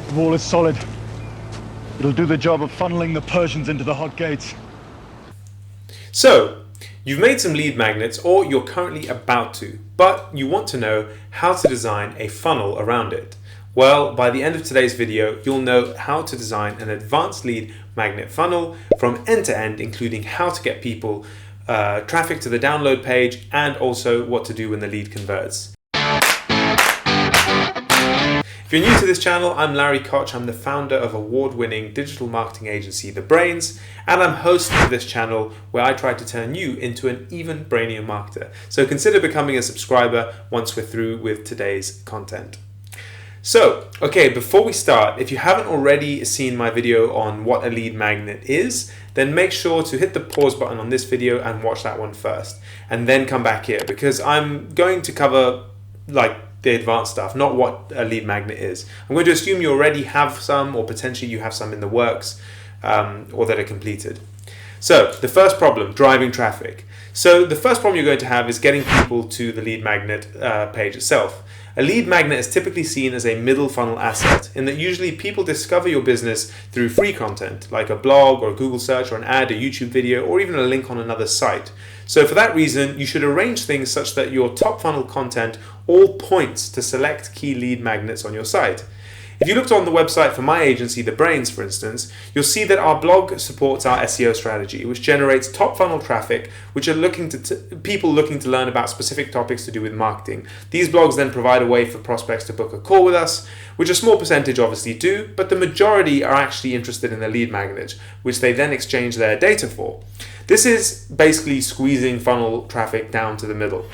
The wall is solid. It'll do the job of funneling the Persians into the hot gates. So, you've made some lead magnets, or you're currently about to, but you want to know how to design a funnel around it. Well, by the end of today's video, you'll know how to design an advanced lead magnet funnel from end to end, including how to get people traffic to the download page and also what to do when the lead converts. If you're new to this channel, I'm Larry Koch. I'm the founder of award-winning digital marketing agency, The Brains, and I'm host of this channel where I try to turn you into an even brainier marketer. So consider becoming a subscriber once we're through with today's content. So, okay, before we start, if you haven't already seen my video on what a lead magnet is, then make sure to hit the pause button on this video and watch that one first, and then come back here, because I'm going to cover the advanced stuff, not what a lead magnet is. I'm going to assume you already have some, or potentially you have some in the works, or that are completed. So, the first problem, driving traffic. So, the first problem you're going to have is getting people to the lead magnet page itself. A lead magnet is typically seen as a middle funnel asset, in that usually people discover your business through free content, like a blog or a Google search or an ad, a YouTube video, or even a link on another site. So for that reason, you should arrange things such that your top funnel content all points to select key lead magnets on your site. If you looked on the website for my agency, The Brains, for instance, you'll see that our blog supports our SEO strategy, which generates top funnel traffic, which are people looking to learn about specific topics to do with marketing. These blogs then provide a way for prospects to book a call with us, which a small percentage obviously do, but the majority are actually interested in the lead magnet, which they then exchange their data for. This is basically squeezing funnel traffic down to the middle.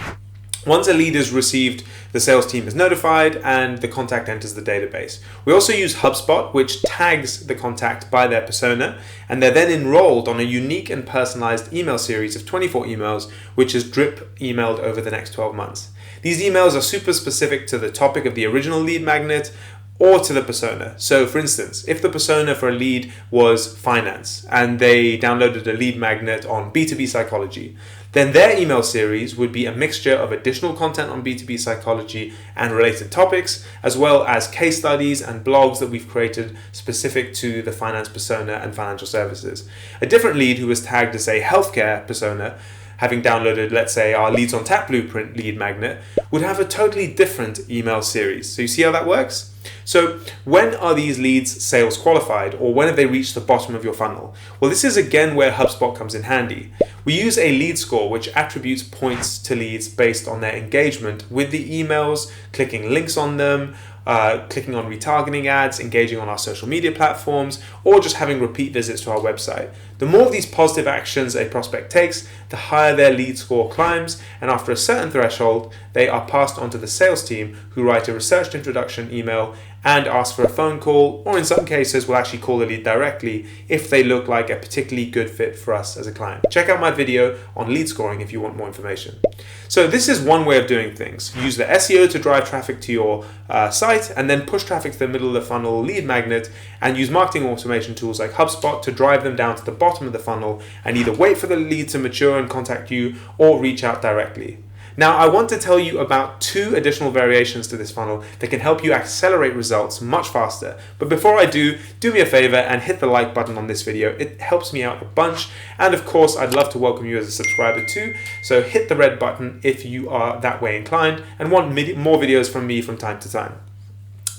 Once a lead is received, the sales team is notified and the contact enters the database. We also use HubSpot, which tags the contact by their persona, and they're then enrolled on a unique and personalized email series of 24 emails, which is drip emailed over the next 12 months. These emails are super specific to the topic of the original lead magnet or to the persona. So for instance, if the persona for a lead was finance and they downloaded a lead magnet on B2B psychology, then their email series would be a mixture of additional content on B2B psychology and related topics, as well as case studies and blogs that we've created specific to the finance persona and financial services. A different lead who was tagged as a healthcare persona, having downloaded, let's say, our Leads on Tap Blueprint lead magnet, would have a totally different email series. So you see how that works? So when are these leads sales qualified, or when have they reached the bottom of your funnel? Well, this is again where HubSpot comes in handy. We use a lead score which attributes points to leads based on their engagement with the emails, clicking links on them, clicking on retargeting ads, engaging on our social media platforms, or just having repeat visits to our website. The more of these positive actions a prospect takes, the higher their lead score climbs, and after a certain threshold, they are passed on to the sales team, who write a researched introduction email and ask for a phone call, or in some cases will actually call the lead directly if they look like a particularly good fit for us as a client. Check out my video on lead scoring if you want more information. So this is one way of doing things. Use the SEO to drive traffic to your site, and then push traffic to the middle of the funnel lead magnet, and use marketing automation tools like HubSpot to drive them down to the bottom of the funnel and either wait for the lead to mature and contact you or reach out directly. Now, I want to tell you about 2 additional variations to this funnel that can help you accelerate results much faster. But before I do me a favor and hit the like button on this video. It helps me out a bunch. And of course, I'd love to welcome you as a subscriber too. So hit the red button if you are that way inclined and want more videos from me from time to time.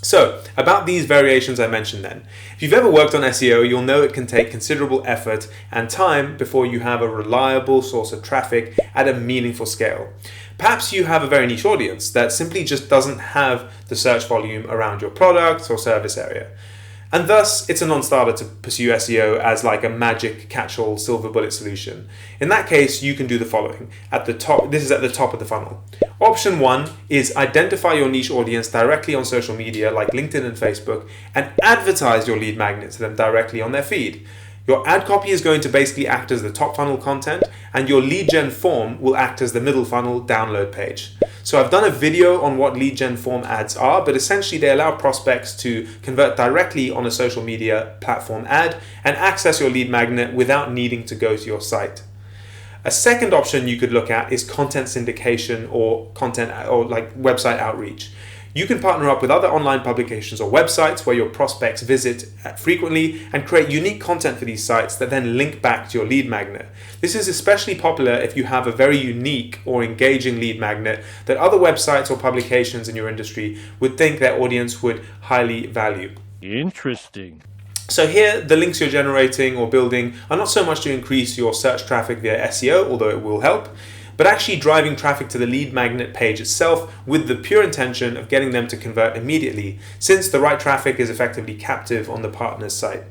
So, about these variations I mentioned then. If you've ever worked on SEO, you'll know it can take considerable effort and time before you have a reliable source of traffic at a meaningful scale. Perhaps you have a very niche audience that simply just doesn't have the search volume around your product or service area. And thus, it's a non-starter to pursue SEO as like a magic catch-all silver bullet solution. In that case, you can do the following. At the top, this is at the top of the funnel. Option 1 is identify your niche audience directly on social media like LinkedIn and Facebook and advertise your lead magnet to them directly on their feed. Your ad copy is going to basically act as the top funnel content, and your lead gen form will act as the middle funnel download page. So I've done a video on what lead gen form ads are, but essentially they allow prospects to convert directly on a social media platform ad and access your lead magnet without needing to go to your site. A second option you could look at is content syndication or content or like website outreach. You can partner up with other online publications or websites where your prospects visit frequently and create unique content for these sites that then link back to your lead magnet. This is especially popular if you have a very unique or engaging lead magnet that other websites or publications in your industry would think their audience would highly value. Interesting. So here, the links you're generating or building are not so much to increase your search traffic via SEO, although it will help, but actually driving traffic to the lead magnet page itself with the pure intention of getting them to convert immediately, since the right traffic is effectively captive on the partner's site.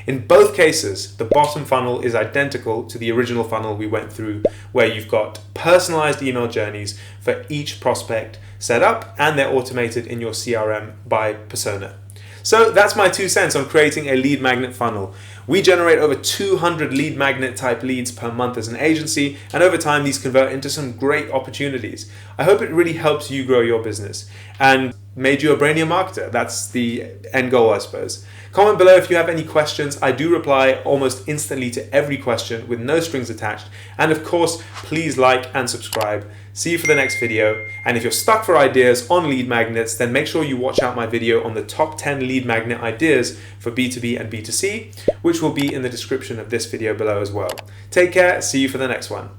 In both cases, the bottom funnel is identical to the original funnel we went through, where you've got personalized email journeys for each prospect set up, and they're automated in your CRM by persona. So that's my 2 cents on creating a lead magnet funnel. We generate over 200 lead magnet type leads per month as an agency, and over time these convert into some great opportunities. I hope it really helps you grow your business and made you a brainier marketer. That's the end goal, I suppose. Comment below if you have any questions. I do reply almost instantly to every question with no strings attached. And of course, please like and subscribe. See you for the next video. And if you're stuck for ideas on lead magnets, then make sure you watch out my video on the top 10 lead magnet ideas for B2B and B2C, which will be in the description of this video below as well. Take care. See you for the next one.